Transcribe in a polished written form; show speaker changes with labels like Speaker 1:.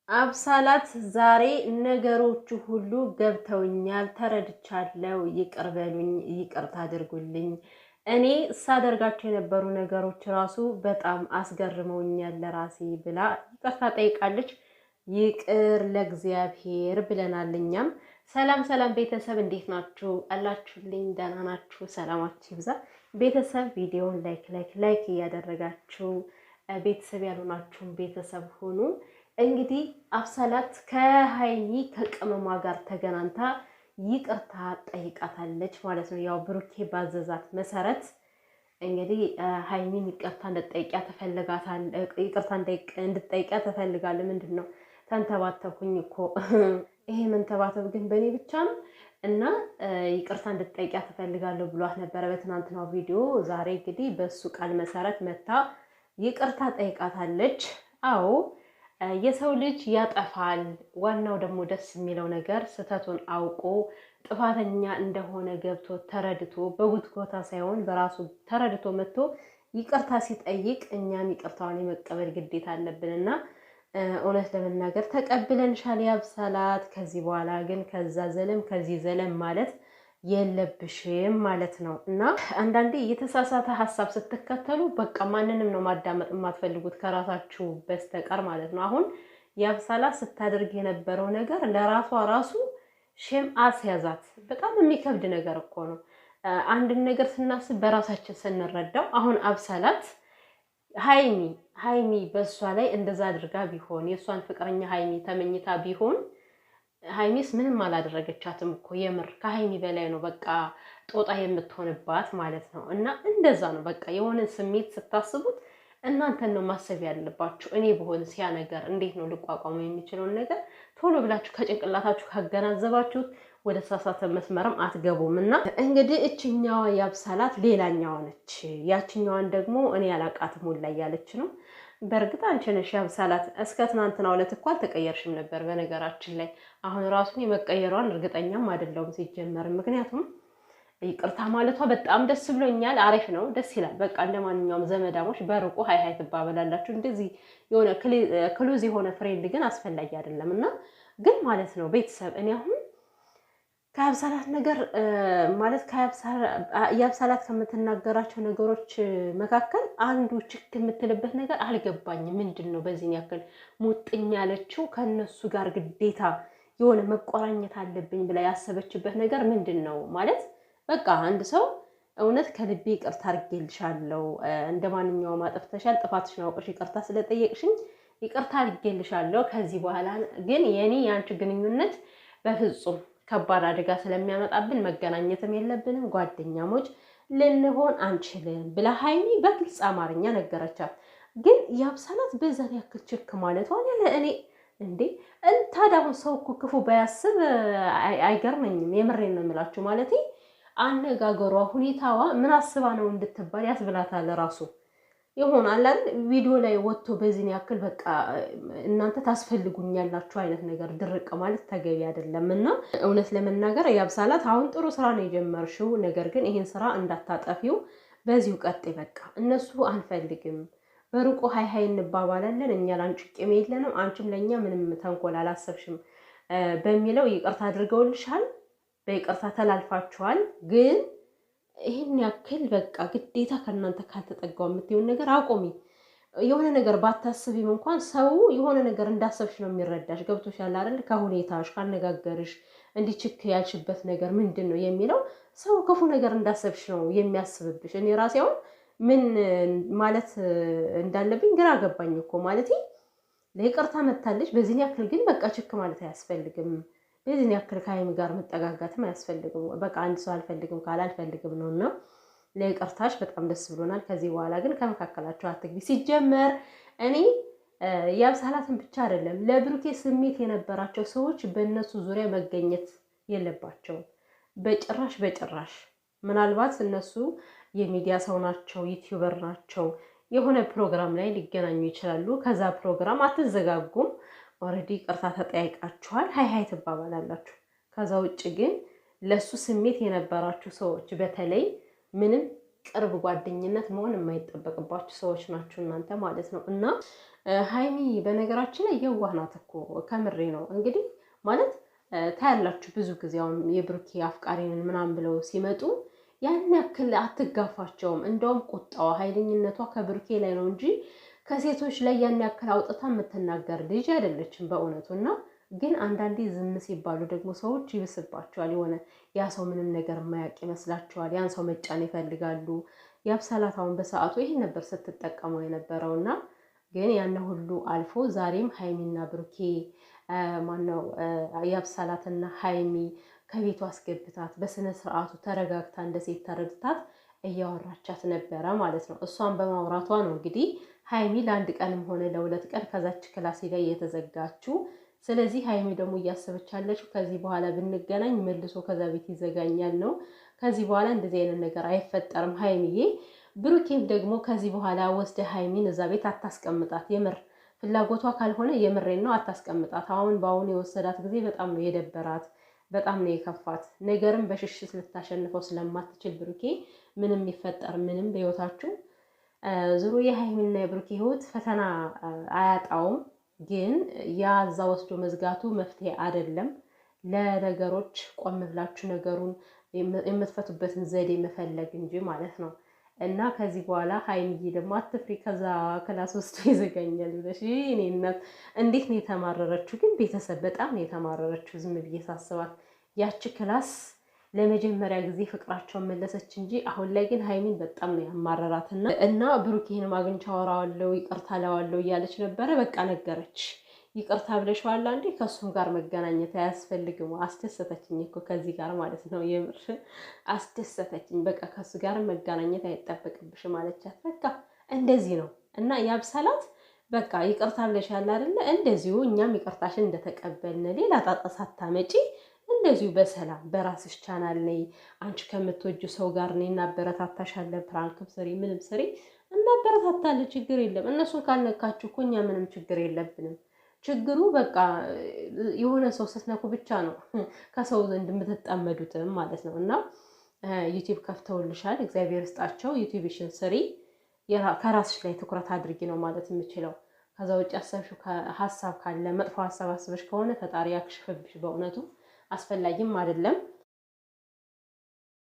Speaker 1: አብሳላት ዛሬ ነገሮቹ ሁሉ ገብተውኛል ተረድቻለሁ ይቅር በሉኝ ይቅርታ አድርጉልኝ እኔ ሳደርጋቸው የነበሩ ነገሮች ራሱ በጣም አስገርመውኛል ለራሴ ብላ ይቅርታ ጠይቃለች። ይቅር ለእግዚአብሔር ብለናል እኛም። ሰላም ሰላም ቤተሰብ እንዴት ናችሁ አላችሁልኝ? ደህና ናችሁ? ሰላማችሁ ይብዛ ቤተሰብ። ቪዲዮውን ላይክ እያደረጋችሁ ቤተሰብ ያልሆናችሁም ቤተሰብ ሁኑ። እንግዲህ አብሳላት ከሀይሚ ከቅመሟ ጋር ተገናኝታ ይቅርታ ጠይቃታለች ማለት ነው። ያው ብሩኬ ባዘዛት መሰረት እንግዲህ ሀይሚን ይቅርታ እንድትጠይቃት ተፈልጋል። ምንድን ነው ተንተባተብኩኝ እኮ ይሄ መንተባተብ ግን በእኔ ብቻ ነው እና ይቅርታ እንድትጠይቃት ተፈልጋለሁ ብሏት ነበረ በትናንትናው ቪዲዮ። ዛሬ እንግዲህ በሱ ቃል መሰረት መታ ይቅርታ ጠይቃታለች። አዎ የሰው ልጅ ያጠፋል። ዋናው ደግሞ ደስ የሚለው ነገር ስህተቱን አውቆ ጥፋተኛ እንደሆነ ገብቶ ተረድቶ በጉትጎታ ሳይሆን በራሱ ተረድቶ መጥቶ ይቅርታ ሲጠይቅ እኛም ይቅርታውን የመቀበል ግዴታ አለብንና እውነት ለመናገር ተቀብለንሻል ያብሳላት። ከዚህ በኋላ ግን ከዛ ዘለም ከዚህ ዘለም ማለት የለብሽም ማለት ነው። እና አንዳንዴ የተሳሳተ ሀሳብ ስትከተሉ በቃ ማንንም ነው ማዳመጥ የማትፈልጉት ከራሳችሁ በስተቀር ማለት ነው። አሁን ያብሳላት ስታደርግ የነበረው ነገር ለራሷ ራሱ ሼም አስያዛት። በጣም የሚከብድ ነገር እኮ ነው። አንድን ነገር ስናስብ በራሳችን ስንረዳው አሁን አብሳላት ሀይሚ በእሷ ላይ እንደዛ አድርጋ ቢሆን የእሷን ፍቅረኛ ሀይሚ ተመኝታ ቢሆን ሀይሚስ ምንም አላደረገቻትም እኮ የምር ከሀይሚ በላይ ነው በቃ ጦጣ የምትሆንባት ማለት ነው። እና እንደዛ ነው በቃ የሆነ ስሜት ስታስቡት እናንተን ነው ማሰብ ያለባችሁ። እኔ በሆንስ ያ ነገር እንዴት ነው ልቋቋሙ የሚችለውን ነገር ቶሎ ብላችሁ ከጭንቅላታችሁ ካገናዘባችሁት ወደ ተሳሳተ መስመርም አትገቡም። እና እንግዲህ እችኛዋ ያብሳላት ሌላኛዋ ነች። ያችኛዋን ደግሞ እኔ ያላቃትም ሁላ እያለች ነው። በእርግጥ አንቺ ነሽ ያብሳላት። እስከ ትናንትናው ዕለት እኮ አልተቀየርሽም ነበር በነገራችን ላይ። አሁን ራሱን የመቀየሯን እርግጠኛም አይደለሁም ሲጀመር። ምክንያቱም ይቅርታ ማለቷ በጣም ደስ ብሎኛል። አሪፍ ነው፣ ደስ ይላል። በቃ እንደ ማንኛውም ዘመዳሞች በርቁ ሀይ ትባበላላችሁ። እንደዚህ የሆነ ክሉዝ የሆነ ፍሬንድ ግን አስፈላጊ አይደለም። እና ግን ማለት ነው ቤተሰብ እኔ አሁን ከያብሳላት ነገር ማለት ያብሳላት ከምትናገራቸው ነገሮች መካከል አንዱ ችክ የምትልበት ነገር አልገባኝም። ምንድን ነው በዚህን ያክል ሙጥኝ ያለችው? ከነሱ ጋር ግዴታ የሆነ መቆራኘት አለብኝ ብላ ያሰበችበት ነገር ምንድን ነው? ማለት በቃ አንድ ሰው እውነት ከልቤ ይቅርታ አድርጌልሻለሁ፣ እንደ ማንኛውም አጥፍተሻል፣ ጥፋትሽን አውቀሽ ይቅርታ ስለጠየቅሽኝ ይቅርታ አድርጌልሻለሁ። ከዚህ በኋላ ግን የአንቺ ግንኙነት በፍጹም ከባድ አደጋ ስለሚያመጣብን መገናኘትም የለብንም፣ ጓደኛሞች ልንሆን አንችልም ብላ ሀይሚ በግልጽ አማርኛ ነገረቻት። ግን ያብሳላት በዛን ያክል ችክ ማለቷን ያለ እኔ እንዴ ታዲያ አሁን ሰው እኮ ክፉ ባያስብ አይገርመኝም። የምሬን ነው የምላችሁ። ማለት አነጋገሯ፣ ሁኔታዋ ምን አስባ ነው እንድትባል ያስብላታል ራሱ ይሆናል አይደል? ቪዲዮ ላይ ወጥቶ በዚህን ያክል በቃ እናንተ ታስፈልጉኛላችሁ አይነት ነገር ድርቅ ማለት ተገቢ አይደለም። እና እውነት ለመናገር ያብሳላት አሁን ጥሩ ስራ ነው የጀመርሽው፣ ነገር ግን ይሄን ስራ እንዳታጠፊው፣ በዚሁ ቀጥ በቃ እነሱ አንፈልግም፣ በሩቁ ሀይ እንባባላለን፣ እኛ ላንቺ ቂም የለንም፣ አንቺም ለኛ ምንም ተንኮል አላሰብሽም በሚለው ይቅርታ አድርገውልሻል፣ በይቅርታ ተላልፋችኋል። ግን ይሄን ያክል በቃ ግዴታ ከእናንተ ካልተጠጋው የምትይውን ነገር አቆሚ። የሆነ ነገር ባታስቢም እንኳን ሰው የሆነ ነገር እንዳሰብሽ ነው የሚረዳሽ። ገብቶሻል አይደል? ከሁኔታሽ ካነጋገርሽ እንዲህ ችክ ያልሽበት ነገር ምንድን ነው የሚለው ሰው ክፉ ነገር እንዳሰብሽ ነው የሚያስብብሽ። እኔ ራሴ አሁን ምን ማለት እንዳለብኝ ግራ ገባኝ እኮ። ማለት ለይቅርታ መታለች በዚህን ያክል ግን በቃ ችክ ማለት አያስፈልግም። በዚህን ያክል ከሀይሚ ጋር መጠጋጋትም አያስፈልግም። በቃ አንድ ሰው አልፈልግም ካለ አልፈልግም ነው። እና ለይቅርታሽ በጣም ደስ ብሎናል። ከዚህ በኋላ ግን ከመካከላቸው አትግቢ። ሲጀመር እኔ ያብሳላትን ብቻ አይደለም ለብሩኬ ስሜት የነበራቸው ሰዎች በእነሱ ዙሪያ መገኘት የለባቸውም በጭራሽ። ምናልባት እነሱ የሚዲያ ሰው ናቸው፣ ዩቲዩበር ናቸው። የሆነ ፕሮግራም ላይ ሊገናኙ ይችላሉ። ከዛ ፕሮግራም አትዘጋጉም። ኦልሬዲ ይቅርታ ተጠያይቃችኋል፣ ሀይ ትባባላላችሁ። ከዛ ውጭ ግን ለሱ ስሜት የነበራችሁ ሰዎች በተለይ ምንም ቅርብ ጓደኝነት መሆን የማይጠበቅባችሁ ሰዎች ናችሁ እናንተ ማለት ነው። እና ሃይሚ በነገራችን ላይ የዋህ ናት እኮ ከምሬ ነው። እንግዲህ ማለት ታያላችሁ ብዙ ጊዜ አሁን የብሩኬ አፍቃሪንን ምናምን ብለው ሲመጡ ያን ያክል አትጋፋቸውም። እንደውም ቁጣዋ ኃይለኝነቷ ከብሩኬ ላይ ነው እንጂ ከሴቶች ላይ ያን ያክል አውጥታ የምትናገር ልጅ አይደለችም በእውነቱ። እና ግን አንዳንዴ ዝም ሲባሉ ደግሞ ሰዎች ይብስባቸዋል። የሆነ ያ ሰው ምንም ነገር የማያውቅ ይመስላቸዋል። ያን ሰው መጫን ይፈልጋሉ። ያብሰላታውን በሰዓቱ ይሄን ነበር ስትጠቀመው የነበረውና ግን ያን ሁሉ አልፎ ዛሬም ሃይሚና ብሩኬ ማነው ያብሰላትና ሃይሚ ከቤቱ አስገብታት በስነ ስርዓቱ ተረጋግታ እንደ ሴት ተረድታት እያወራቻት ነበረ ማለት ነው። እሷን በማውራቷ ነው እንግዲህ ሃይሚ ለአንድ ቀንም ሆነ ለሁለት ቀን ከዛች ክላሴ ላይ የተዘጋችው። ስለዚህ ሃይሚ ደግሞ እያሰበች ያለችው ከዚህ በኋላ ብንገናኝ መልሶ ከዛ ቤት ይዘጋኛል ነው። ከዚህ በኋላ እንደዚህ አይነት ነገር አይፈጠርም ሃይሚዬ። ብሩኬም ደግሞ ከዚህ በኋላ ወስደ ሃይሚን እዛ ቤት አታስቀምጣት። የምር ፍላጎቷ ካልሆነ የምሬን ነው አታስቀምጣት። አሁን በአሁን የወሰዳት ጊዜ በጣም ነው የደበራት፣ በጣም ነው የከፋት። ነገርም በሽሽት ልታሸንፈው ስለማትችል ብሩኬ ምንም ይፈጠር ምንም በህይወታችሁ ዙሩ የሃይሚና የብሩኬ ህይወት ፈተና አያጣውም። ግን ያ እዛ ወስዶ መዝጋቱ መፍትሄ አይደለም። ለነገሮች ቆም ብላችሁ ነገሩን የምትፈቱበትን ዘዴ መፈለግ እንጂ ማለት ነው። እና ከዚህ በኋላ ሃይሚዬ ደግሞ አትፍሪ፣ ከዛ ክላስ ውስጥ ይዘጋኛል ብለሽ እኔ እናት እንዴት ነው የተማረረችው! ግን ቤተሰብ በጣም ነው የተማረረችው። ዝም ብዬ ሳስባት ያቺ ክላስ ለመጀመሪያ ጊዜ ፍቅራቸውን መለሰች እንጂ አሁን ላይ ግን ሃይሚን በጣም ነው ያማረራትና እና ብሩኬን አግኝቼ አወራዋለሁ ይቅርታ እለዋለሁ እያለች ነበረ። በቃ ነገረች። ይቅርታ ብለሽዋል አንዴ ከሱም ጋር መገናኘት አያስፈልግም። አስደሰተችኝ እኮ ከዚህ ጋር ማለት ነው። የምር አስደሰተችኝ። በቃ ከሱ ጋር መገናኘት አይጠበቅብሽም አለቻት። በቃ እንደዚህ ነው እና ያብሰላት በቃ ይቅርታ ብለሻል አይደለ? እንደዚሁ እኛም ይቅርታሽን እንደተቀበልን ሌላ ጣጣ ሳታመጪ እንደዚሁ በሰላም በራስሽ ቻናል ነይ፣ አንቺ ከምትወጁ ሰው ጋር ነይ፣ እናበረታታሻለን። ፕራንክም ስሪ ምንም ስሪ እናበረታታለን። ችግር የለም። እነሱን ካልነካችሁ እኮ እኛ ምንም ችግር የለብንም። ችግሩ በቃ የሆነ ሰው ስትነኩ ብቻ ነው ከሰው ዘንድ የምትጠመዱትም ማለት ነው። እና ዩቲዩብ ከፍተውልሻል፣ እግዚአብሔር ይስጣቸው። ዩቲዩብሽን ስሪ፣ ከራስሽ ላይ ትኩረት አድርጊ ነው ማለት የምችለው። ከዛ ውጭ ያሰብሽው ሀሳብ ካለ መጥፎ ሀሳብ አስበሽ ከሆነ ፈጣሪ ያክሽፍብሽ። በእውነቱ አስፈላጊም አይደለም።